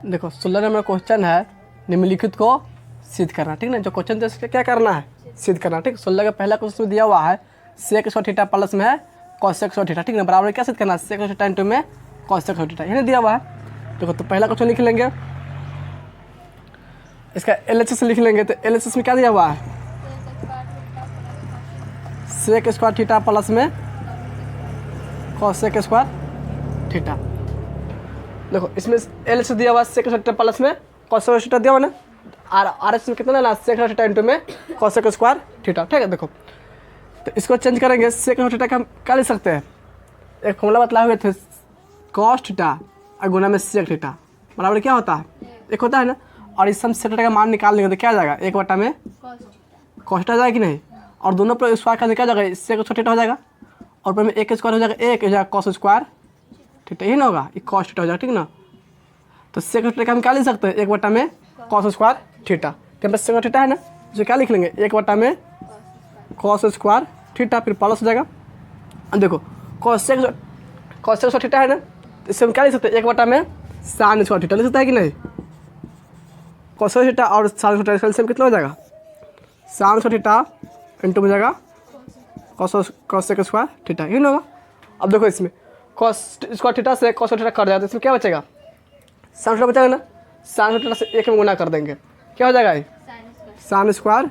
देखो 16 number question है, निम्नलिखित को सिद्ध करना। ठीक ना, जो क्वेश्चन है क्या करना है, सिद्ध करना। ठीक, 16 का पहला क्वेश्चन दिया हुआ है सेक स्क्वायर थीटा प्लस में है कॉसेक स्क्वायर थीटा। ठीक ना, बराबर क्या सिद्ध करना है, सेक स्क्वायर थीटा इंटू में कॉसेक स्क्वायर थीटा, ये दिया हुआ है। देखो तो पहला क्वेश्चन लिख लेंगे, इसका LHS लिख लेंगे। तो LHS में क्या दिया हुआ है, सेक स्क्वायर थीटा प्लस में कॉसेक स्क्वायर थीटा। देखो इसमें LHS दिया हुआ है सेक स्क्वायर थीटा प्लस में कॉसेक स्क्वायर थीटा दिया हुआ ना, RHS में कितना लेना, सेक स्क्वायर थीटा इंटू में कॉसेक स्क्वायर थीटा। ठीक है, देखो तो इसको चेंज करेंगे, सेक स्क्वायर थीटा का हम क्या लिख सकते हैं, एक फॉर्मूला बतलाए हुए थे, कॉस थीटा और गुना में सेक थीटा बराबर क्या होता है, एक होता है ना। और इस हम सेक थीटा का मान निकाल लेंगे तो क्या आ जाएगा, एक बटा में कॉस थीटा जाएगा कि नहीं, और दोनों पर स्क्वायर करने क्या हो जाएगा, सेक स्क्वायर थीटा हो जाएगा, और ऊपर में एक स्क्वायर हो जाएगा, एक हो जाएगा कॉस स्क्वायर थीटा, यही ना होगा, ये कॉस थीटा हो जाएगा। ठीक ना, तो सेक थीटा का हम क्या लिख सकते हैं, एक बटा में कॉस स्क्वायर थीटा, क्या सेक स्क्वायर थीटा है ना, जो क्या लिख लेंगे, एक बटा में कॉस स्क्वायर थीटा, फिर प्लस हो जाएगा। देखो कॉसेक स्क्वायर थीटा है ना, तो इससे हम क्या लिख सकते हैं, एक बटा में साइन स्क्वायर थीटा लिख सकता है कि नहीं। कॉसेक थीटा और साइन स्क्वायर थीटा से कितना हो जाएगा, साइन स्क्वायर थीटा इंटू हो जाएगा कॉसेक स्क्वायर थीटा, ये ना होगा। अब देखो इसमें कॉस स्क्वायर थीटा से कॉस थीटा कट जाएगा, तो इसमें क्या बचेगा, साइन थीटा बचेगा ना, साइन थीटा से एक में गुना कर देंगे, क्या हो जाएगा, ये साइन स्क्वायर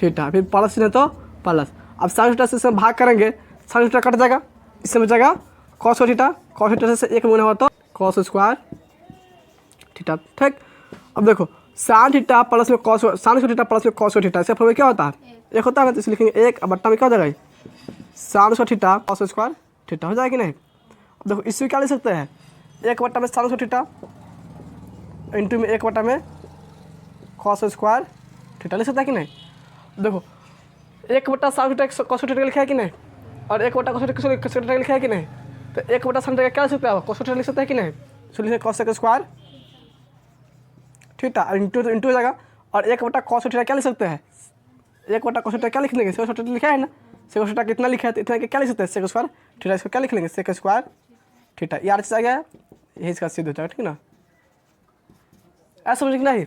थीटा, फिर प्लस नहीं तो प्लस। अब साइन थीटा से इसमें भाग करेंगे, साइन थीटा कट जाएगा, इससे बचेगा कॉस थीटा, कॉस थीटा से एक में गुना हो तो कॉस स्क्वायर थीटा। ठीक, अब देखो साइन थीटा प्लस में कॉस, साइन थीटा प्लस में कॉस थीटा, इससे फॉर्मूला क्या होता है, एक होता है ना, तो इसे लिखेंगे एक, अब बट्टा में क्या हो जाएगा, sine square theta cos square theta हो जाएगा कि नहीं। अब देखो इससे क्या लिख सकते हैं, एक बट्टा में साइन स्क्वायर थीटा इंटू में एक बट्टा में कॉस स्क्वायर थीटा लिख सकता है कि नहीं। देखो एक बट्टा साइन थीटा कॉस थीटा लिखा है कि नहीं, और एक बट्टा कॉस थीटा लिखा है कि नहीं, तो एक बट्टा साइन थीटा क्या लिख सकता है, कॉस थीटा लिख सकता है कि नहीं, तो लिखे कॉस स्क्वायर थीटा इंटू हो जाएगा, और एक बट्टा कॉस थीटा क्या लिख सकते हैं, एक बट्टा कॉस थीटा क्या लिख लेंगे, सेक थीटा लिखा है ना, सेक थीटा कितना लिखा है, तो इतना क्या लिख सकते हैं, सेक स्क्वायर थीटा, इसको क्या लिख लेंगे, सेक स्क्वायर थीटा, ये RHS आ गया है, यही इसका सिद्ध हो जाएगा। ठीक ना, ऐसा समझ कि नहीं।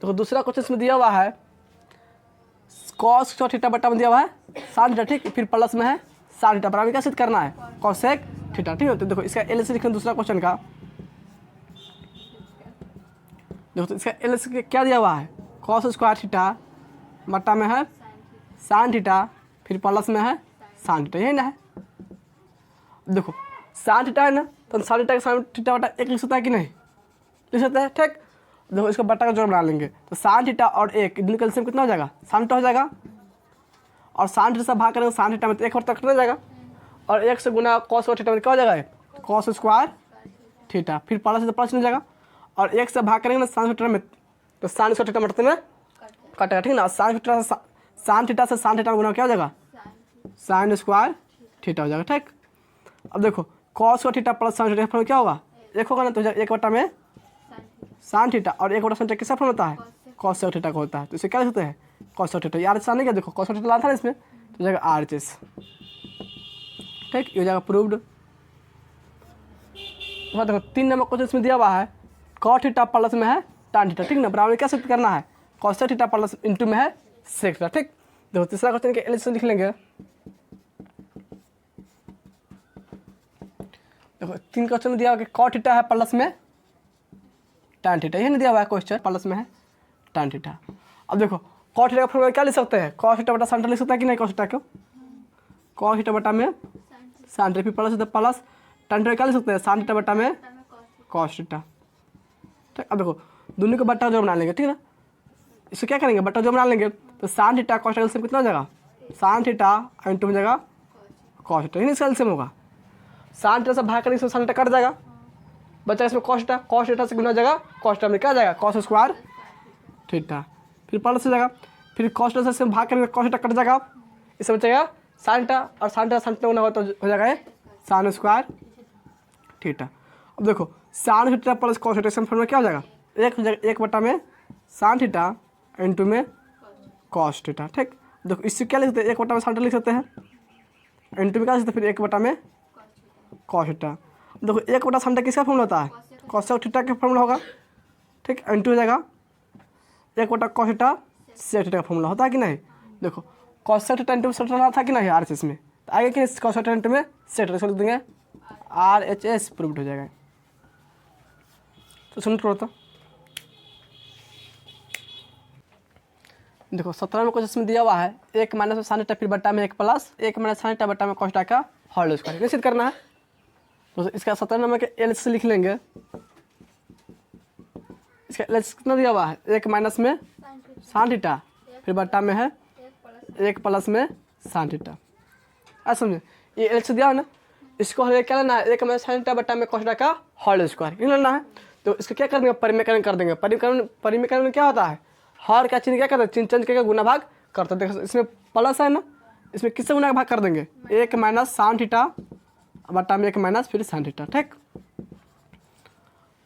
तो दूसरा क्वेश्चन इसमें दिया हुआ है, कॉस स्क्वायर थीटा बट्टा में दिया हुआ है साइन थीटा, ठीक, फिर प्लस में है साइन थीटा, बराबर क्या सिद्ध करना है, कॉसेक थीटा। ठीक है, तो देखो इसका LHS लिखें दूसरा क्वेश्चन का, देखो तो इसका LHS क्या दिया हुआ है, कॉस स्क्वायर थीटा बट्टा में है साइन थीटा, फिर प्लस में है साइन थीटा, यही ना है। देखो साइन थीटा है ना, तो साइन थीटा का साइन थीटा बटा एक लिख सकता है कि नहीं, लिख सकता है। ठीक, देखो इसको बट्टा का जोड़ बना लेंगे, तो साइन थीटा और एक इनका एलसीएम कितना हो जाएगा, साइन थीटा हो जाएगा, और साइन थीटा से भाग करेंगे साइन थीटा में, तो एक और तक रह जाएगा, और एक से गुना कॉस थीटा में क्या हो जाएगा, कॉस स्क्वायर थीटा, फिर प्लस से प्लस नहीं जाएगा, और एक से भाग करेंगे ना साइन थीटा में, तो साइन स्क्वायर थीटा मतलब में कटेगा। ठीक ना, साइन थीटा से साइन थीटा में गुना क्या हो जाएगा, साइन स्क्वायर थीटा हो जाएगा। ठीक, अब देखो cos square theta plus sine theta क्या होगा, एक होगा ना, तो एक बटा में साइन थीटा, और एक बटा साइन थीटा किसका फॉर्म होता है, कॉस स्क्वायर थीटा का होता है, तो इसे क्या लिखते हैं, कॉस स्क्वायर थीटा। RHS आने क्या, देखो कॉस स्क्वायर थीटा लाना था ना इसमें, तो जाएगा RHS। ठीक, ये हो जाएगा प्रूव्ड। देखो 3 नंबर क्वेश्चन इसमें दिया हुआ है, कॉस थीटा प्लस में है tan थीटा। ठीक ना, बराबर क्या सिद्ध करना है, कॉस थीटा प्लस इंटू में है सेक थीटा। ठीक, देखो तीसरा क्वेश्चन के LHS लिख लेंगे। देखो 3 क्वेश्चन में दिया हुआ कि कॉस थीटा है प्लस में tan थीटा, यही नहीं दिया हुआ है क्वेश्चन, प्लस में है tan थीटा। अब देखो कॉस थीटा का फॉर्मूला क्या लिख सकते हैं, कॉस थीटा बटा साइन थीटा लिख सकता है कि नहीं, कॉस थीटा को कॉस थीटा बटा में साइन थीटा, फिर प्लस होता है प्लस tan थीटा क्या लिख सकते हैं, साइन थीटा बटा में कॉस थीटा। ठीक, अब देखो दोनों को बट्टा जो बना लेंगे। ठीक ना, इसको क्या करेंगे, बट्टा जो बना लेंगे, तो साइन थीटा कॉस थीटा कितना हो जाएगा, साइन थीटा इंटू हो जाएगा कॉस थीटा, यही इसका एलसीएम होगा। साइन थीटा से भाग करेंगे, इसमें साइन थीटा कट जाएगा, बचा इसमें कॉस थीटा से गुना हो जाएगा, कॉस थीटा में क्या जाएगा, कॉस स्क्वायर थीटा, फिर प्लस हो जाएगा, फिर कॉस थीटा से भाग करेंगे, कॉस थीटा कट जाएगा, इससे बचेगा साइन थीटा, और साइन थीटा गुना हो तो हो जाएगा साइन स्क्वायर थीटा। अब देखो sine theta plus cos theta से फॉर्मूला क्या हो जाएगा, एक हो जाएगा, एक बटा में साइन थीटा इंटू में कॉस थीटा। ठीक, देखो इससे क्या लिख सकते हैं, एक बटा में साइन थीटा लिख सकते हैं, इंटू में क्या लिख सकते हैं, फिर एक बटा में कॉस थीटा। देखो एक बटा साइन थीटा किसका फॉर्मूला होता है, कॉसेक थीटा का फॉर्मूला होगा, ठीक, इंटू हो जाएगा 1/cos थीटा सेक थीटा का फॉर्मूला होता है कि नहीं। देखो cosec theta into sec theta था कि नहीं RHS में, तो आगे कि कॉसेक थीटा इंटू में सेक थीटा लिख देंगे, RHS प्रूव्ड हो जाएगा। तो सुन तो देखो 17 में क्वेश्चन में दिया हुआ है 1 माइनस में साइन थीटा फिर बट्टा में 1 प्लस 1 माइनस साइन थीटा बट्टा में cos थीटा का होल स्क्वायर निश्चित करना है। तो इसका 17 नंबर के एल से लिख लेंगे। इसका एल कितना दिया हुआ है 1 माइनस में साइन थीटा फिर बट्टा में है 1 प्लस में साइन थीटा। ऐसा समझे, ये एल से दिया है ना, इसको हमें क्या लेना है 1 माइनस साइन थीटा बट्टा में cos थीटा का होल स्क्वायर ये लेना है। तो इसको क्या कर देंगे परिमेयकरण कर देंगे। परिमेयकरण में क्या होता है हर का चिन्ह क्या करते हैं चिन्ह चेंज करके गुना भाग करते हैं। देखो इसमें प्लस है ना, इसमें किससे गुना भाग कर देंगे 1 माइनस साइन थीटा बट्टा में 1 माइनस फिर साइन थीटा, ठीक।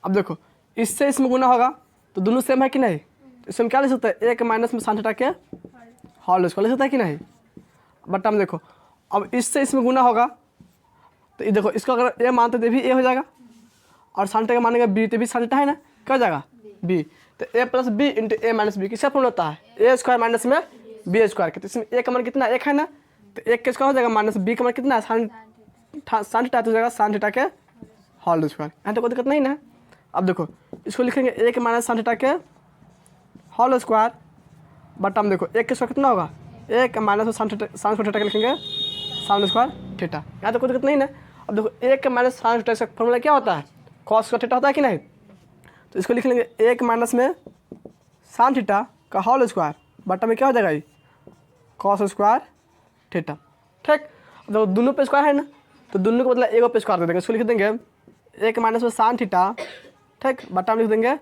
अब देखो इससे इसमें गुना होगा तो दोनों सेम है कि नहीं, इसमें क्या लिख सकते हैं 1 माइनस में साइन थीटा के होल स्क्वायर लिख सकता है कि नहीं। बट्टा में देखो अब इससे इसमें गुना होगा तो ये देखो इसको अगर ए मानते तो भी ए हो जाएगा और साइन थीटा का मानेगा बी तो भी साइन थीटा है ना, क्या हो जाएगा बी। तो ए plus B into A minus B किसका फॉर्मूला होता है ए स्क्वायर माइनस में बी स्क्वायर के। तो इसमें ए का मान कितना 1 है ना, तो 1 का स्क्वायर हो जाएगा माइनस बी का मान कितना है साइन थीटा तो हो जाएगा साइन थीटा के होल स्क्वायर। यहाँ तो कोई दिक्कत नहीं ना। अब देखो इसको लिखेंगे 1 माइनस साइन थीटा के होल स्क्वायर बट्टा में देखो 1 का स्क्वायर कितना होगा 1 माइनस में साइन स्क्वायर थीटा के लिखेंगे साइन स्क्वायर थीटा। यहाँ तो कोई दिक्कत नहीं ना। अब देखो 1 माइनस साइन थीटा का फॉर्मूला क्या होता है कॉस स्क्वायर थीटा होता है कि नहीं। तो इसको लिख लेंगे 1 माइनस में साइन थीटा का होल स्क्वायर बट्टा में क्या हो जाएगा ये कॉस स्क्वायर थीटा, ठीक। देखो दोनों पे स्क्वायर है ना, तो दोनों को मतलब एक पे स्क्वायर दे देंगे। इसको लिख देंगे 1 माइनस में साइन थीटा, ठीक, बट्टा में लिख देंगे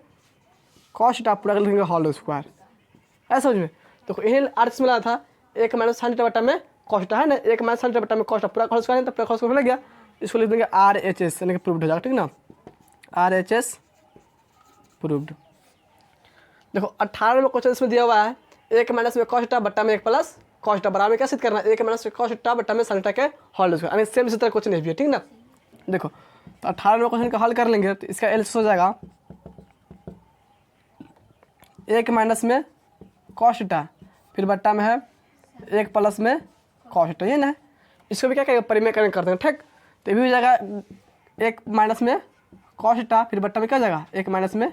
कॉस थीटा पूरा लिख देंगे होल स्क्वायर। ऐसा समझ में। देखो यही आर्ट्स मिला था 1 माइनस साइन थीटा बट्टा में cos थीटा है ना, 1 माइनस साइन थीटा बट्टा में cos थीटा पूरा होल स्क्वायर है तो पूरा होल स्क्वायर मिल गया। इसको लिख देंगे RHS यानी कि प्रूव्ड हो जाएगा, ठीक ना, RHS प्रूव्ड। देखो 18 में क्वेश्चन इसमें दिया हुआ है 1 माइनस में cos थीटा बट्टा में 1 प्लस cos थीटा बराबर में क्या सिद्ध करना है 1 माइनस में cos थीटा बट्टा में sin थीटा के होल स्क्वायर यानी सेम इसी तरह क्वेश्चन है, ठीक ना। देखो तो 18 में क्वेश्चन का हल कर लेंगे तो इसका एल हो जाएगा 1 माइनस में cos थीटा फिर बट्टा में है 1 प्लस में cos थीटा, ये ना। इसको भी क्या करेंगे परिमेयकरण कर देंगे, ठीक। तो ये भी हो जाएगा 1 माइनस में cos थीटा फिर बट्टा में क्या हो जाएगा 1 माइनस में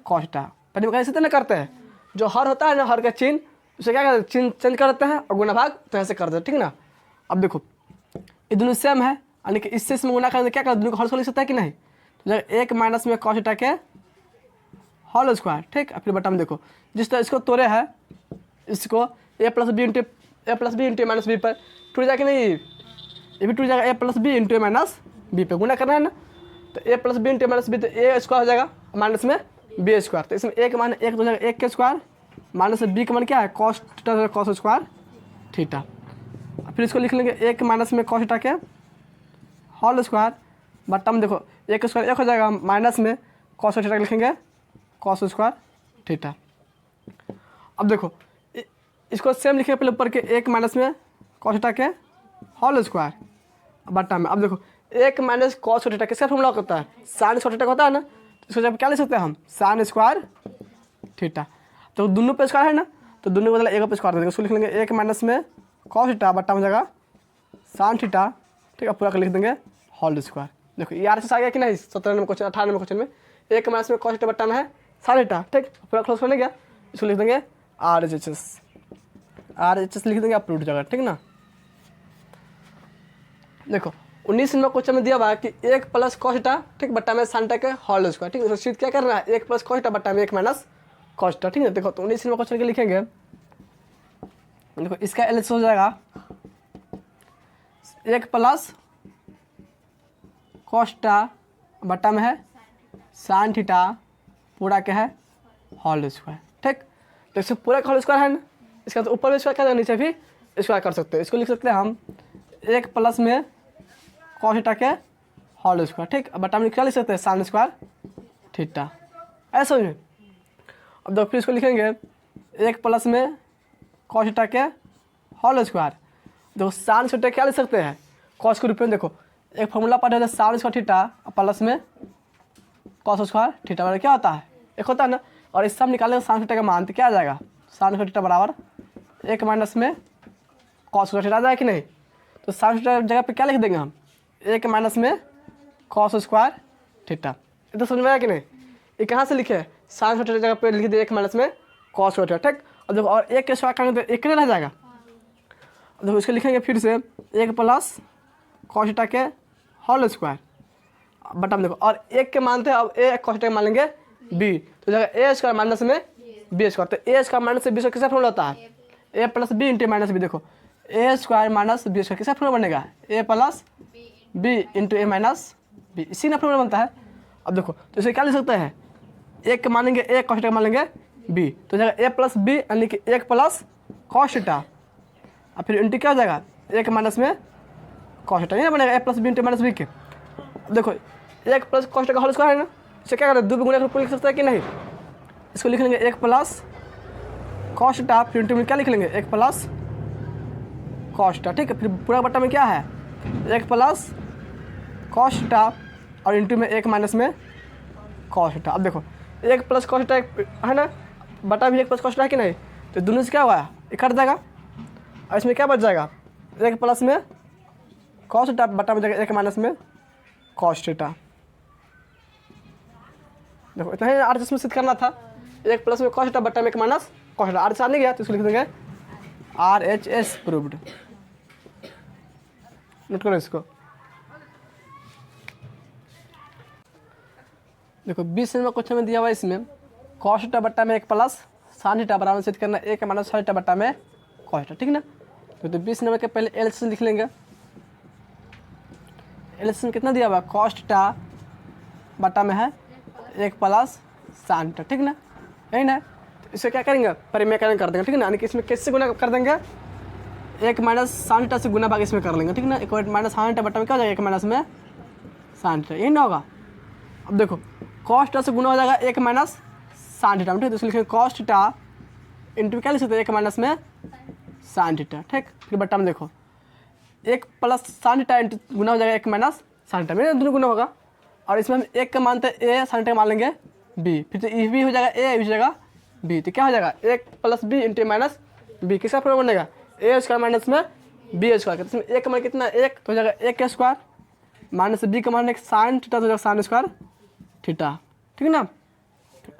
cos थीटा। परिमेयकरण इसी तरह करते हैं, जो हर होता है ना हर का चिन्ह उसे क्या करते हैं चिन्ह चेंज करते हैं और गुना भाग तो ऐसे करते हैं, ठीक ना। अब देखो ये दोनों सेम है यानी कि इससे इसमें गुना करेंगे क्या करते दोनों को होल स्क्वायर लिख सकता है कि नहीं। तो 1 माइनस में cos थीटा के होल स्क्वायर, ठीक। फिर बट्टा में देखो जिस तरह इसको तोड़े है इसको a plus B into minus B पर टूट जाएगा नहीं, ये भी टूट जाएगा a plus B into minus B पे गुना करना है ना। तो a plus B into minus B तो a स्क्वायर हो जाएगा माइनस में बी स्क्वायर। तो इसमें 1 माइनस 1 हो जाएगा 1 के स्क्वायर माइनस बी का मान क्या है cos theta cos square theta. फिर इसको लिख लेंगे 1 माइनस में cos थीटा के होल स्क्वायर बट्टा में देखो 1 स्क्वायर 1 हो जाएगा माइनस में cos थीटा लिखेंगे cos स्क्वायर थीटा। अब देखो इसको सेम लिखेंगे पहले ऊपर के 1 माइनस में cos थीटा के होल स्क्वायर बट्टा में। अब देखो 1 माइनस cos थीटा किसका फॉर्मूला होता है साइन स्क्वायर थीटा का होता है ना, तो इसको जब क्या लिख सकते हैं हम साइन स्क्वायर थीटा। तो दोनों पे स्क्वायर है ना, तो दोनों को मतलब एक पे स्क्वायर दे देंगे। उसको लिख लेंगे 1 माइनस में cos थीटा बट्टा में जाएगा साइन थीटा, ठीक है, पूरा कर लिख देंगे होल स्क्वायर। देखो ये RHS आ गया कि नहीं 17 नंबर क्वेश्चन 18 नंबर क्वेश्चन में 1 माइनस में cos थीटा बट्टा में है साइन थीटा, ठीक, पूरा क्लोज कर गया। इसको लिख देंगे RHS लिख देंगे अप्रूव्ड जगह, ठीक ना। देखो 19 नंबर क्वेश्चन में दिया हुआ है कि 1 प्लस cos थीटा, ठीक, बट्टा में साइन थीटा के होल स्क्वायर, ठीक है। तो क्या करना है 1 प्लस cos थीटा बट्टा में 1 माइनस cos थीटा, ठीक है। देखो तो 19 नंबर क्वेश्चन के लिखेंगे। देखो इसका एल हो जाएगा 1 प्लस cos थीटा बट्टा में है साइन थीटा पूरा क्या है होल स्क्वायर, ठीक। तो इससे पूरा होल स्क्वायर है ना, इसका तो ऊपर भी स्क्वायर कर नीचे भी स्क्वायर कर सकते हैं। इसको लिख सकते हैं हम 1 प्लस में cos थीटा के होल स्क्वायर, ठीक। अब बट्टा में क्या लिख सकते हैं साइन स्क्वायर थीटा, ऐसा समझे। अब देखो फिर इसको लिखेंगे 1 प्लस में cos थीटा के होल स्क्वायर। देखो साइन थीटा क्या लिख सकते हैं cos के रूप में। देखो एक फॉर्मूला पढ़े थे साइन स्क्वायर थीटा प्लस में कॉस स्क्वायर थीटा बराबर क्या होता है, एक होता है ना। और इस सब निकालेंगे साइन थीटा का मान, तो क्या आ जाएगा, साइन स्क्वायर थीटा बराबर 1 माइनस में कॉस स्क्वायर थीटा आ जाएगा कि नहीं। तो साइन थीटा जगह पे क्या लिख देंगे हम, 1 माइनस में कॉस स्क्वायर थीटा। ये तो समझ में आया कि नहीं। ये कहाँ से लिखे, साइन थीटा जगह पे लिख दिए 1 माइनस में कॉस स्क्वायर थीटा, ठीक। और देखो और 1 के स्क्वायर करेंगे तो 1 रह जाएगा। देखो इसको लिखेंगे फिर से 1 प्लस कॉस थीटा के होल स्क्वायर बटा में देखो, और 1 के मानते हैं, अब ए कॉस थीटा मान लेंगे बी, तो जगह ए स्क्वायर माइनस में बी स्क्वायर। तो A square minus B square किसका फॉर्मूला होता है, A plus B into minus B. देखो A square minus B square किसका फॉर्मूला बनेगा, A plus B into A minus B, इसी का फॉर्मूला बनता है। अब देखो तो इसे क्या लिख सकते हैं, 1 के मानेंगे ए, कॉस थीटा मान लेंगे बी, तो जगह ए प्लस बी यानी कि 1 प्लस कॉस थीटा, और फिर इंटू क्या हो जाएगा 1 माइनस में कॉस थीटा, ये बनेगा A plus B into minus B के। देखो 1 प्लस कॉस थीटा का होल स्क्वायर है ना, इसे क्या करें 2 गुना करके लिख सकते हैं कि नहीं। इसको लिख लेंगे 1 प्लस कॉस थीटा, फिर इंटू में क्या लिख लेंगे 1 प्लस कॉस थीटा, ठीक है। फिर पूरा बट्टा में क्या है 1 प्लस कॉस थीटा और इंटू में 1 माइनस में कॉस थीटा। अब देखो 1 प्लस कॉस थीटा है ना, बटा भी 1 प्लस कॉस थीटा है कि नहीं, तो दोनों से क्या हुआ ये कट जाएगा, और इसमें क्या बच जाएगा 1 प्लस में कॉस थीटा बटा में जाएगा 1 माइनस में कॉस थीटा। देखो इतना ही आर में सिद्ध करना था, 1 प्लस में कॉस थीटा बटा में 1 माइनस कॉस थीटा, आर से नहीं गया तो इसको लिख देंगे RHS प्रूव्ड। नोट करो इसको। देखो 20 नंबर क्वेश्चन में दिया हुआ है, इसमें कॉस थीटा बट्टा में 1 प्लस साइन थीटा बराबर सिद्ध करना 1 माइनस साइन थीटा बट्टा में कॉस थीटा, ठीक ना। तो 20 नंबर के पहले एलसीएम लिख लेंगे। एलसीएम कितना दिया हुआ है, कॉस थीटा बट्टा में है 1 प्लस साइन थीटा, ठीक ना, यही ना। तो इसे क्या करेंगे परिमेयकरण कर देंगे, ठीक ना, यानी कि इसमें किससे गुना कर देंगे 1 माइनस साइन थीटा से गुना भाग इसमें कर लेंगे, ठीक ना। 1 माइनस साइन थीटा बट्टा में क्या हो जाएगा 1 माइनस में साइन थीटा, यही ना होगा। अब देखो कॉस थीटा से गुना हो जाएगा 1 माइनस साइन थीटा, ठीक। तो इसको लिखेंगे कॉस थीटा इंटू क्या लिख सकते हैं 1 माइनस में साइन थीटा, ठीक। फिर बट्टा में देखो 1 प्लस साइन थीटा इंटू गुना हो जाएगा 1 माइनस साइन थीटा, मेरे दोनों गुना होगा। और इसमें हम 1 का मानते हैं ए, साइन थीटा मान लेंगे बी, फिर तो ई भी हो जाएगा ए, भी हो जाएगा बी, तो क्या हो जाएगा 1 plus B into minus B, किसका फॉर्मूला बनेगा ए स्क्वायर माइनस में बी स्क्वायर। इसमें 1 का मान कितना 1, तो हो जाएगा 1 स्क्वायर माइनस बी का मान साइन थीटा, तो हो जाएगा साइन स्क्वायर थीटा, ठीक है ना।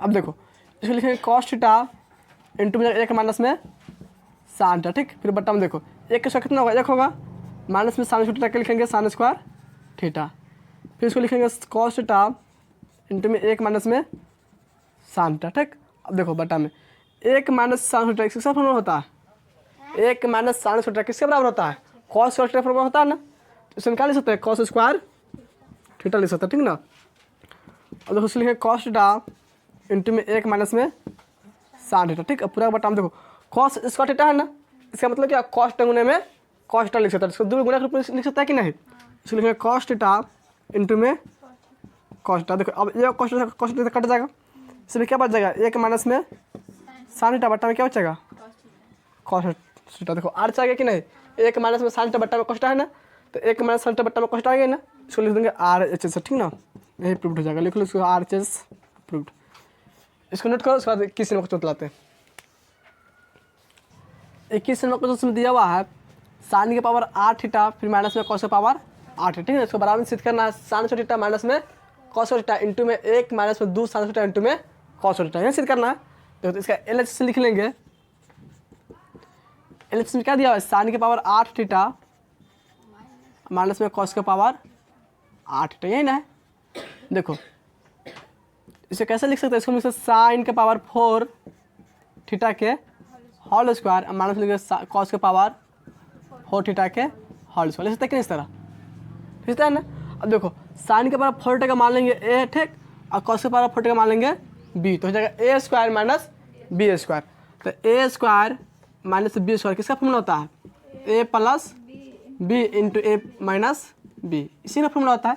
अब देखो इसको लिखेंगे कॉस थीटा इंटू में 1 माइनस में साइन थीटा, ठीक। फिर बट्टा में देखो 1 का स्क्वायर कितना होगा 1 होगा, माइनस में साइन स्क्वायर थीटा के लिखेंगे साइन स्क्वायर थीटा। फिर इसको लिखेंगे कॉस थीटा इंटू में 1 माइनस में साइन थीटा, ठीक। अब देखो बट्टा में 1 माइनस साइन थीटा किसका फॉर्मूला होता है, 1 माइनस साइन थीटा किसके बराबर होता है, कॉस स्क्वायर थीटा फॉर्मूला होता है ना। तो इसमें क्या लिख सकते हैं कॉस स्क्वायर थीटा लिख सकते हैं, ठीक ना। अब देखो इसलिए कॉस थीटा इंटू में 1 माइनस में साइन थीटा, ठीक। अब पूरा बटा में देखो कॉस स्क्वायर थीटा है ना, इसका मतलब क्या कॉस गुने में कॉस थीटा लिख सकता है, इसको 2 गुना के लिख सकता है कि नहीं। इसको लिखेंगे कॉस थीटा इंटू में कॉस थीटा। देखो अब ये कॉस थीटा कट जाएगा, इसमें क्या बच जाएगा 1 माइनस में साइन थीटा बट्टा में क्या बचेगा कॉस थीटा। देखो आर आ गया कि नहीं, 1 माइनस में साइन थीटा बट्टा में कॉस थीटा है ना, तो 1 माइनस साइन थीटा बट्टा में कॉस थीटा आ गया ना, इसको लिख देंगे RHS, ठीक ना, यही प्रूव्ड हो जाएगा। लिख लो इसको RHS प्रूव्ड। इसको नोट करो, उसके बाद 21 नंबर क्वेश्चन लाते हैं। 21 नंबर क्वेश्चन दिया हुआ है साइन की पावर 8 थीटा फिर माइनस में कॉस की पावर 8, ठीक है। इसको बराबर सिद्ध करना है साइन थीटा माइनस में कॉस थीटा इंटू में 1 माइनस में 2 साइन थीटा इंटू में कॉस थीटा, यही सिद्ध करना है। देखो तो इसका LHS लिख लेंगे। LHS में क्या दिया हुआ है साइन की पावर 8 थीटा माइनस में कॉस की पावर 8 थीटा, यही ना है। देखो इसे कैसे लिख सकते हैं, इसको लिख सकते साइन के पावर 4 थीटा के होल स्क्वायर माइनस लिख कॉस के पावर 4 थीटा के होल स्क्वायर, लिख सकते हैं कि इस तरह लिख सकते हैं ना। अब देखो साइन के पावर 4 थीटा का मान लेंगे ए, ठीक, और कॉस के पावर 4 थीटा का मान लेंगे बी, तो हो जाएगा ए स्क्वायर माइनस बी स्क्वायर। तो A square minus B square किसका फॉर्मूला होता है, A plus B into A minus B, इसी का फॉर्मूला होता है।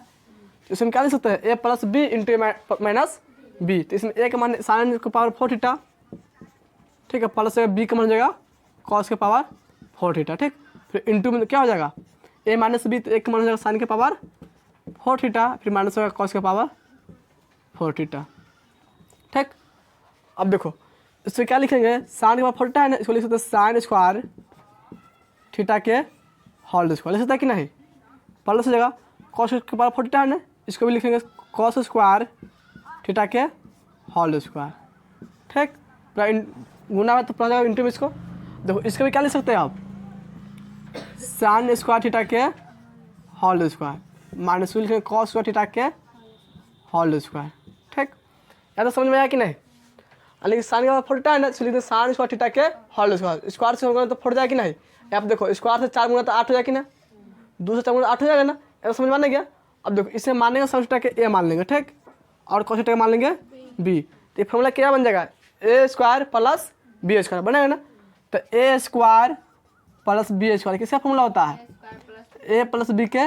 तो इसमें क्या लिख सकते हैं ए plus B into A minus B, तो इसमें ए का मान साइन के पावर 4 थीटा, ठीक है, प्लस बी का मान हो जाएगा कॉस के पावर 4 थीटा, ठीक। फिर इंटू में क्या हो जाएगा ए माइनस बी, तो एक का मान हो जाएगा साइन के पावर 4 थीटा फिर माइनस होगा कॉस के पावर 4 थीटा। ठीक, अब देखो इससे क्या लिखेंगे, साइन के बाद 4 थीटा है ना, इसको लिख सकते हैं साइन स्क्वायर थीटा के होल स्क्वायर, लिख सकते हैं कि नहीं। प्लस हो जाएगा कॉस के बाद 4 थीटा है ना, इसको भी लिखेंगे कॉस स्क्वायर थीटा के होल स्क्वायर। ठीक, पूरा गुना है तो पूरा जाएगा इंटू में। इसको देखो इसका भी क्या लिख सकते हैं आप, साइन स्क्वायर थीटा के होल स्क्वायर माइनस लिखेंगे कॉस स्क्वायर थीटा के होल स्क्वायर। ठीक, या तो समझ में आया कि नहीं। लेकिन साइन के बाद 4 थीटा है ना, इसलिए साइन स्क्वायर थीटा के होल स्क्वायर, स्क्वायर से होगा तो 4 जाएगा कि नहीं। आप देखो स्क्वायर से 4 गुना तो 8 हो जाएगा कि ना, 2 से 4 गुना 8 हो जाएगा ना, ऐसा समझ में गया। अब देखो इसे मानेंगे साइन थीटा के ए मान लेंगे, ठीक, और कॉस थीटा के मान लेंगे बी, तो ये फॉर्मूला क्या बन जाएगा, ए स्क्वायर प्लस बी स्क्वायर बनेगा ना। तो A square plus B square किसका फॉर्मूला होता है, ए प्लस बी के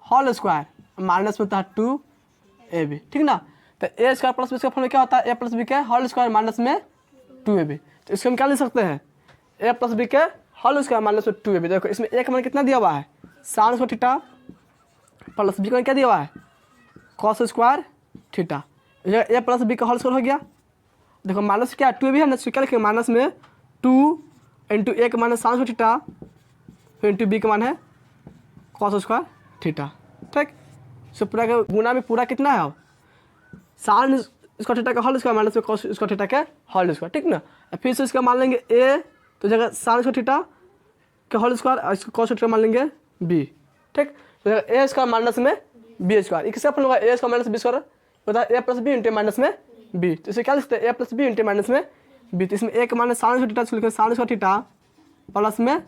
होल स्क्वायर माइनस में होता है 2ab, ठीक ना। तो ए स्क्वायर प्लस बी का फॉर्मूला क्या होता है, ए प्लस बी के होल स्क्वायर माइनस में 2ab। तो इसको हम क्या लिख सकते हैं, ए प्लस बी के होल स्क्वायर माइनस में 2ab। देखो इसमें ए का मान कितना दिया हुआ है, sine square theta, plus B का मान क्या दिया हुआ है, cos square theta. A plus B का होल स्क्वायर हो गया। देखो माइनस क्या 2ab है ना, क्या लिखेंगे माइनस में 2 इंटू ए का मान है साइन स्क्वायर थीटा, फिर इंटू बी का मान है कॉस स्क्वायर थीटा। ठीक, सो पूरा का गुना में पूरा कितना है, अब साइन स्क्वायर थीटा का होल स्क्वायर माइनस में कॉस स्क्वायर थीटा का होल स्क्वायर, ठीक ना। फिर से इसका मान लेंगे ए, तो जगह साइन स्क्वायर थीटा का होल स्क्वायर और इसको कॉस थीटा मान लेंगे बी। ठीक, तो जगह ए स्क्वायर माइनस में बी स्क्वायर, किसका फॉर्मूला होगा, ए स्क्वायर माइनस बी स्क्वायर होता है A plus B into minus में बी। तो इसे क्या लिखते हैं, ए प्लस बी इंटू माइनस में बी। तो इसमें एक माइनस साइन स्क्वायर थीटा, इसको लिखते हैं साइन स्क्वायर थीटा प्लस में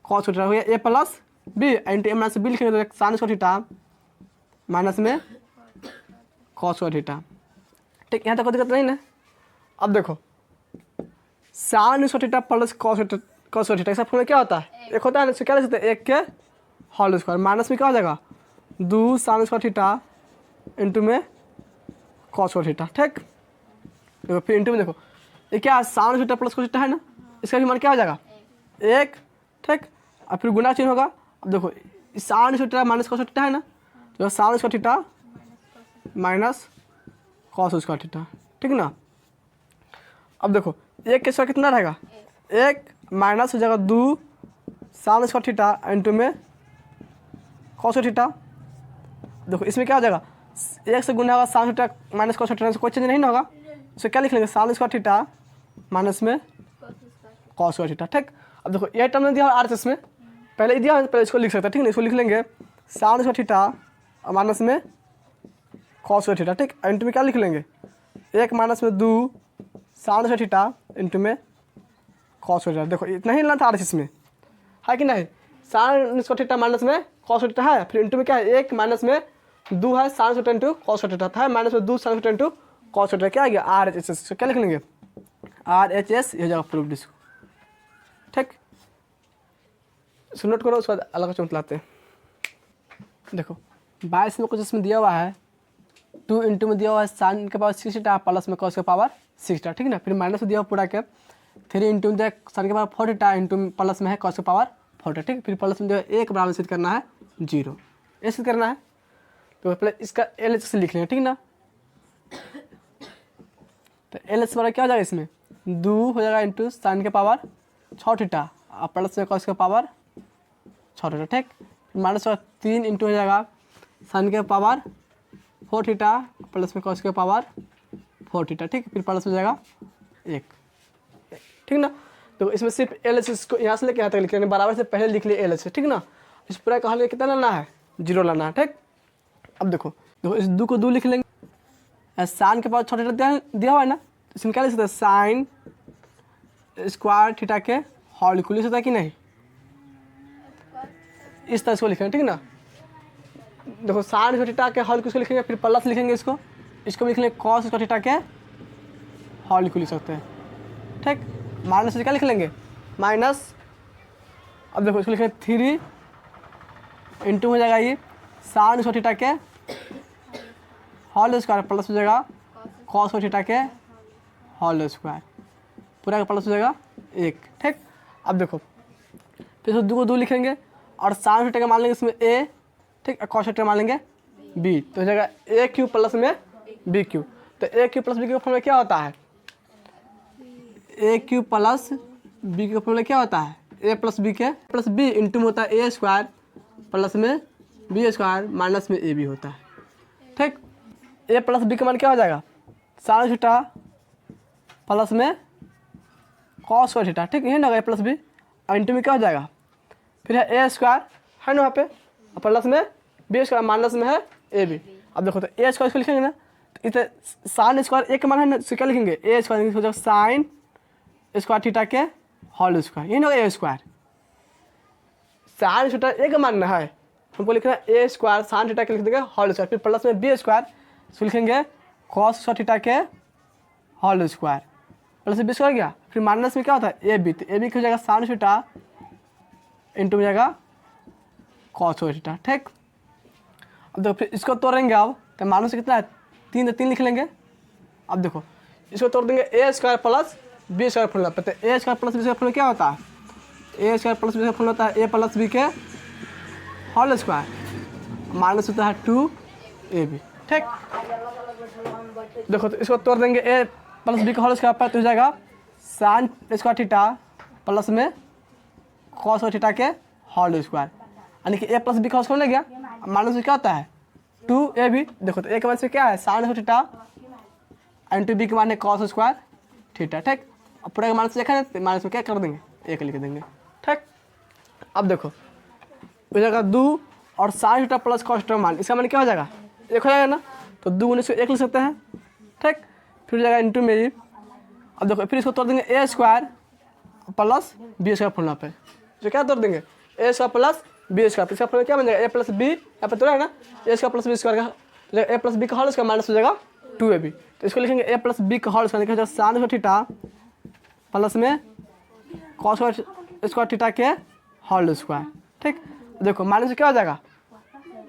कॉस थीटा हो गया ए plus B into A minus B लिखेंगे तो साइन स्क्वायर थीटा माइनस में कॉस स्क्वायर थीटा। ठीक, यहाँ तक कोई दिक्कत नहीं ना। अब देखो sign square theta plus cos square theta, इसका फॉर्मूला क्या होता है, एक होता है ना, इसको क्या लिख सकते हैं, एक के होल स्क्वायर माइनस में क्या हो जाएगा 2 साइन स्क्वायर थीटा इंटू में कॉस स्क्वायर थीटा। ठीक, देखो फिर इंटू में देखो ये क्या है, sine square theta plus cos theta है ना, इसका भी मान क्या हो जाएगा 1। ठीक, और फिर गुना चिन्ह होगा। अब देखो sign square theta minus cos theta है ना, तो sign square theta minus cos square theta, ठीक ना। अब देखो एक के स्क्वायर कितना रहेगा, 1 माइनस हो जाएगा 2 साइन स्क्वायर थीटा इंटू में कॉस थीटा। देखो इसमें क्या हो जाएगा, 1 से गुना होगा sine theta minus cos theta से कोई चेंज नहीं ना होगा, इसे क्या लिख लेंगे साइन स्क्वायर थीटा माइनस में कॉस स्क्वायर थीटा। ठीक, अब देखो ये टर्म ने दिया और आर इसमें पहले ही दिया, पहले इसको लिख सकते हैं, ठीक ना। इसको लिख लेंगे साइन स्क्वायर थीटा माइनस में कॉस स्क्वायर थीटा। ठीक, इंटू में क्या लिख लेंगे 1 माइनस में 2 साइन स्क्वायर थीटा इंटू में कॉस स्क्वायर थीटा। देखो इतना ही लेना था आर इसमें, है कि नहीं, साइन स्क्वायर थीटा माइनस में कॉस स्क्वायर थीटा है, फिर इंटू में क्या है 1 माइनस में 2 है sine square into cos square theta था, माइनस में 2 sine square into cos square क्या आ गया आर एच एस। क्या लिख लेंगे आर एच एस, ये हो जाएगा प्रूफ इसको। ठीक, इसको नोट करो, उसके बाद अलग से लाते हैं। देखो 22 में कुछ इसमें दिया हुआ है 2 इंटू में दिया हुआ है साइन के पावर 6 थीटा प्लस में कॉस के पावर 6 थीटा, ठीक ना। फिर माइनस में दिया हुआ पूरा के 3 इंटू में दिया साइन के पावर 4 थीटा इंटू प्लस में है कॉस के पावर 4 थीटा। ठीक, फिर प्लस में जो है 1 बराबर सिद्ध करना है 0, ये सिद्ध करना है। तो पहले इसका एल एच से लिख लेंगे, ठीक ना। तो एल एच बराबर क्या हो जाएगा, इसमें 2 हो जाएगा इंटू साइन के पावर 6 थीटा और प्लस में कॉस के पावर 6 थीटा। ठीक, फिर माइनस 3 इंटू हो जाएगा साइन के पावर 4 थीटा प्लस में कॉस के पावर 4 थीटा। ठीक, फिर प्लस हो जाएगा 1, ठीक ना। तो इसमें सिर्फ एल एच इसको यहाँ से लेके यहाँ तक लिख लेंगे, बराबर से पहले लिख लिए एल एच, ठीक ना। इस पूरा का हल कितना लाना है 0 लाना है। ठीक, अब देखो इस 2 को 2 लिख लेंगे, साइन के पावर 6 थीटा दिया हुआ है ना, इसमें क्या लिख सकते हैं साइन स्क्वायर थीटा के होल लिख सकता है कि नहीं, इस तरह से लिखेंगे, ठीक ना। देखो साइन थीटा के होल किसको लिखेंगे, फिर प्लस लिखेंगे, इसको लिख लेंगे कॉस थीटा के होल लिख सकते हैं। ठीक, माइनस से क्या लिख लेंगे माइनस, अब देखो इसको लिखेंगे 3 इंटू हो जाएगा ये साइन थीटा के होल स्क्वायर प्लस हो जाएगा कॉस थीटा के होल स्क्वायर, पूरा का प्लस हो जाएगा 1। ठीक, अब देखो फिर 2 को 2 लिखेंगे और साइन थीटा का मान लेंगे इसमें a, ठीक, कॉस थीटा मान लेंगे b, तो हो जाएगा a क्यूब प्लस में बी क्यू। तो ए क्यू प्लस बी क्यू का फॉर्मूला क्या होता है? ए क्यू प्लस बी क्यू का फॉर्मूला क्या होता है? ए प्लस बी के प्लस बी इंटू में होता है ए स्क्वायर प्लस में बी स्क्वायर माइनस में ए बी होता है। ठीक, ए प्लस बी का मान क्या हो जाएगा? साइन थीटा प्लस में कॉस स्क्वायर थीटा। ठीक, यही ना ए प्लस बी और इंटू में क्या हो जाएगा? फिर है ए स्क्वायर है ना वहाँ पे, और प्लस में बी स्क्वायर माइनस में है ए बी। अब देखो तो ए स्क्वायर इसको लिखेंगे ना, तो इसे साइन स्क्वायर एक मान है ना, इसको क्या लिखेंगे? ए स्क्वायर हो जाएगा साइन स्क्वायर थीटा के होल स्क्वायर, यही ना होगा ए स्क्वायर। साइन थीटा एक मानना है, हमको लिखना है ए स्क्वायर साइन थीटा के लिख देंगे होल स्क्वायर, फिर प्लस में बी स्क्वायर इसको लिखेंगे कॉस स्क्वायर थीटा के whole square plus B square गया, फिर माइनस में क्या होता है? A B. तो ए बी हो जाएगा साइन थीटा इंटू में जाएगा कॉस स्क्वायर थीटा। ठीक, अब देखो फिर इसको तोड़ेंगे अब, तो माइनस से कितना है? 3, तो 3 लिख लेंगे। अब देखो इसको तोड़ देंगे A square plus B square formula पे, तो A square plus B square formula क्या होता है? A square plus B square formula होता है ए प्लस बी के होल स्क्वायर माइनस होता है 2ab। ठीक, देखो तो इसको तोड़ देंगे ए प्लस बी का होल स्क्वायर पर, तो हो जाएगा साइन स्क्वायर थीटा प्लस में कॉस स्क्वायर थीटा के होल स्क्वायर, यानी कि ए प्लस बी का होल स्क्वायर ले गया, माइनस में क्या होता है? 2ab। देखो तो ए के मान से क्या है? Sine square theta into B के मान है कॉस स्क्वायर थीटा। ठीक, अब पूरा माइनस देखा है तो माइनस में क्या कर देंगे? एक लिख देंगे। ठीक, अब देखो हो जाएगा 2 और sine theta plus cos theta मान, इसका मान क्या हो जाएगा? 1 हो जाएगा ना, तो 2 गुने से 1 लिख सकते हैं। ठीक, फिर हो जाएगा इंटू में। अब देखो फिर इसको तोड़ देंगे A square plus B square formula पे, जो क्या तोड़ देंगे? A square plus B square, इसका फॉर्मूला क्या बन जाएगा? ए प्लस बी, यहाँ पे तोड़ा है ना ए स्क्वायर प्लस बी स्क्वायर का, ए प्लस बी का होल स्क्वायर माइनस हो जाएगा 2ab। तो इसको लिखेंगे ए प्लस बी का होल स्क्वायर, लिखा जाएगा साइन थीटा प्लस में कॉस स्क्वायर थीटा के होल स्क्वायर। ठीक, देखो माइनस से क्या हो जाएगा?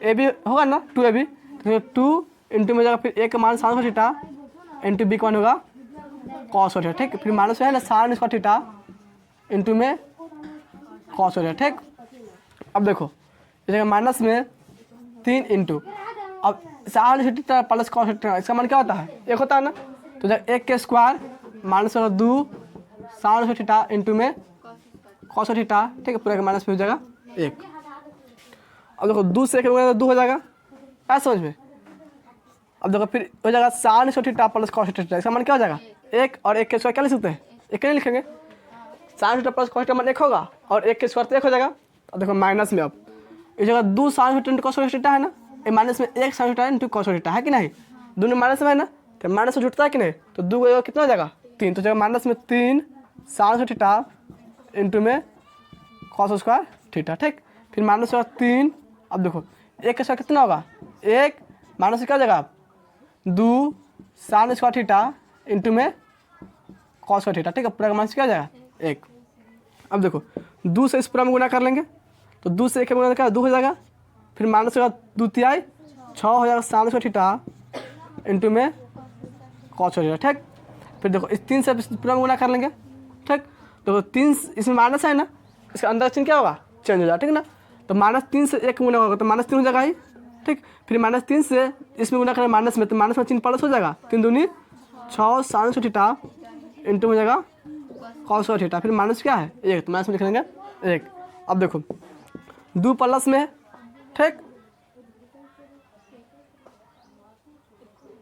ए बी होगा ना 2ab, तो 2 इंटू में जाएगा, फिर ए का मान साइन थीटा इंटू बी का मान होगा कॉस स्क्वायर थीटा। ठीक, फिर माइनस है ना साइन स्क्वायर थीटा इंटू में कॉस स्क्वायर थीटा। ठीक, अब देखो इस जगह माइनस में 3 इंटू, अब sine theta plus cos theta, इसका मान क्या होता है? 1 होता है ना, तो जब 1 के स्क्वायर माइनस होगा 2 साइन थीटा इंटू में कॉस थीटा। ठीक है, पूरा का माइनस में हो जाएगा 1। अब देखो 2 से 1 हो 2 हो जाएगा, ऐसा समझ में। अब देखो फिर हो जाएगा sine theta plus cos theta, इसका मान क्या हो जाएगा? 1 और 1 के स्क्वायर क्या लिख सकते हैं? 1 नहीं लिखेंगे, sine theta plus cos theta मान 1 होगा और 1 के स्क्वायर तो 1 हो जाएगा। अब देखो माइनस में, अब इस जगह 2 sine theta into cos theta है ना, ये माइनस में 1 sine theta into cos theta है कि नहीं? दोनों माइनस में है ना, तो माइनस से जुटता है कि नहीं? तो 2 को कितना हो जाएगा? 3, तो जगह माइनस में 3 साइन थीटा इंटू में कॉस स्क्वायर थीटा। ठीक, फिर माइनस होगा 3। अब देखो 1 का स्क्वायर कितना होगा? 1 माइनस से क्या हो जाएगा? 2 साइन स्क्वायर थीटा इंटू में कॉस स्क्वायर थीटा। ठीक है, पूरा का माइनस क्या हो जाएगा? 1। अब देखो 2 से इस पूरा में गुना कर लेंगे, तो 2 से 1 में गुना क्या 2 हो जाएगा, फिर माइनस होगा 2 तिहाई 6 हो जाएगा साइन स्क्वायर थीटा इंटू में कॉस स्क्वायर थीटा। ठीक, फिर देखो इस 3 से पूरा में गुना कर लेंगे। ठीक, देखो 3 इसमें माइनस है ना, इसका अंदर चिन्ह क्या होगा? चेंज हो जाएगा। ठीक ना, तो -3 से 1 गुना होगा तो -3 हो जाएगा ही। ठीक, फिर -3 से इसमें गुना करें माइनस में, तो माइनस में चिन्ह प्लस हो जाएगा, 3 दूनी 6 साइन स्क्वायर थीटा इंटू हो जाएगा कॉस स्क्वायर थीटा, फिर माइनस क्या है? 1, तो माइनस में लिख लेंगे 1। अब देखो 2 प्लस में। ठीक,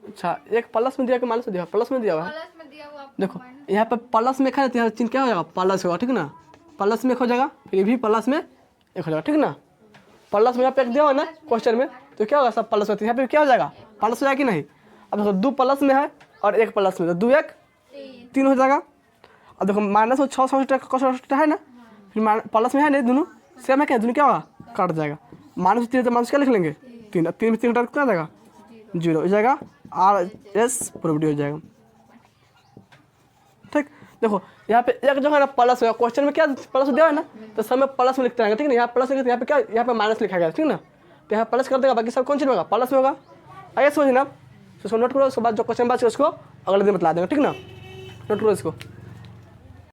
अच्छा 1 प्लस में दिया कि माइनस में दिया? प्लस में दिया हुआ है। देखो यहाँ पे प्लस में है तो यहाँ चिन्ह क्या हो जाएगा? प्लस होगा। ठीक ना, प्लस में 1 हो जाएगा, फिर भी प्लस में 1 हो जाएगा। ठीक ना, प्लस में यहाँ पे 1 दिया हुआ ना क्वेश्चन में, तो क्या होगा? सब प्लस होती है, यहाँ पे क्या हो जाएगा? प्लस हो जाएगा कि नहीं? अब देखो 2 प्लस में है और 1 प्लस में, तो 2 1 3 हो जाएगा। अब देखो माइनस में 6 साइन थीटा कॉस थीटा है ना, फिर प्लस में है नहीं, दोनों सेम है क्या? दोनों क्या होगा? काट जाएगा। -3 तो माइनस क्या लिख लेंगे? 3, 3 में 3 हटा कितना आ जाएगा? 0 हो जाएगा, RS प्रोबेबिलिटी हो जाएगा। ठीक, देखो यहाँ पे एक जो है ना प्लस होगा, क्वेश्चन में क्या प्लस दिया है ना, तो सब में प्लस में लिखते रहेंगे। ठीक है, यहाँ प्लस लिखते, यहाँ पे क्या? यहाँ पे माइनस लिखा गया। ठीक ना, तो यहाँ प्लस कर देगा, बाकी सब कौन सी में होगा? प्लस में होगा। आइए समझना, तो उसको नोट करो, उसके बाद जो क्वेश्चन बात है उसको अगले दिन बता देंगे। ठीक ना, नोट करो इसको।